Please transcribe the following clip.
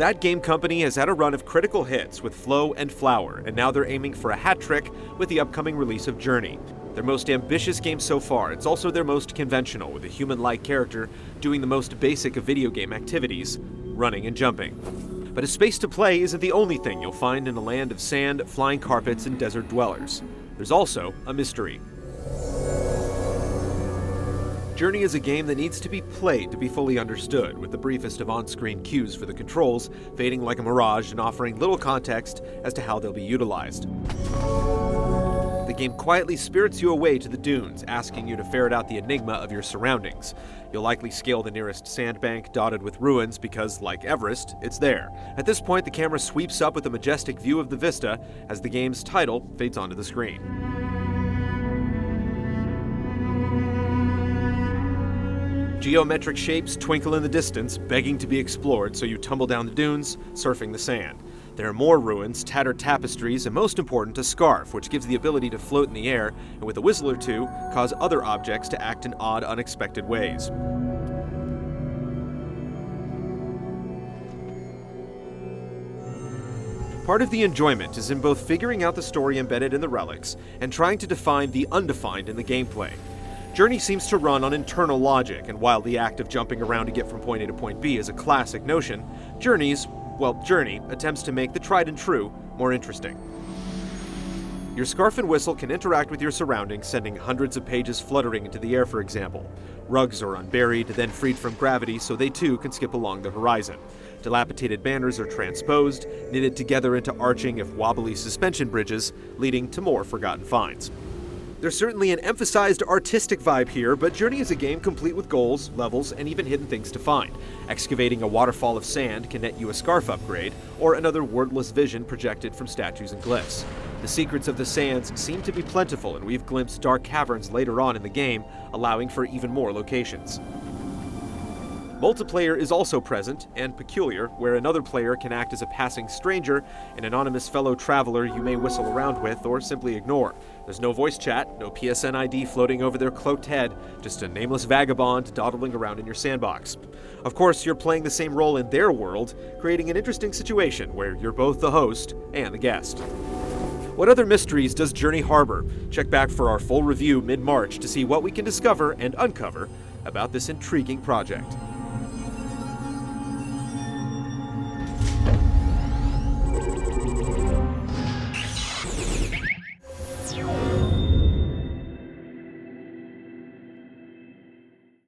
That game company has had a run of critical hits with Flow and Flower, and now they're aiming for a hat trick with the upcoming release of Journey. Their most ambitious game so far, it's also their most conventional, with a human-like character doing the most basic of video game activities, running and jumping. But a space to play isn't the only thing you'll find in a land of sand, flying carpets, and desert dwellers. There's also a mystery. Journey is a game that needs to be played to be fully understood, with the briefest of on-screen cues for the controls fading like a mirage and offering little context as to how they'll be utilized. The game quietly spirits you away to the dunes, asking you to ferret out the enigma of your surroundings. You'll likely scale the nearest sandbank dotted with ruins because, like Everest, it's there. At this point, the camera sweeps up with a majestic view of the vista as the game's title fades onto the screen. Geometric shapes twinkle in the distance, begging to be explored, so you tumble down the dunes, surfing the sand. There are more ruins, tattered tapestries, and most important, a scarf, which gives the ability to float in the air, and with a whistle or two, cause other objects to act in odd, unexpected ways. Part of the enjoyment is in both figuring out the story embedded in the relics and trying to define the undefined in the gameplay. Journey seems to run on internal logic, and while the act of jumping around to get from point A to point B is a classic notion, Journey attempts to make the tried and true more interesting. Your scarf and whistle can interact with your surroundings, sending hundreds of pages fluttering into the air, for example. Rugs are unburied, then freed from gravity, so they too can skip along the horizon. Dilapidated banners are transposed, knitted together into arching, if wobbly, suspension bridges, leading to more forgotten finds. There's certainly an emphasized artistic vibe here, but Journey is a game complete with goals, levels, and even hidden things to find. Excavating a waterfall of sand can net you a scarf upgrade, or another wordless vision projected from statues and glyphs. The secrets of the sands seem to be plentiful, and we've glimpsed dark caverns later on in the game, allowing for even more locations. Multiplayer is also present, and peculiar, where another player can act as a passing stranger, an anonymous fellow traveler you may whistle around with or simply ignore. There's no voice chat, no PSN ID floating over their cloaked head, just a nameless vagabond dawdling around in your sandbox. Of course, you're playing the same role in their world, creating an interesting situation where you're both the host and the guest. What other mysteries does Journey harbor? Check back for our full review mid-March to see what we can discover and uncover about this intriguing project.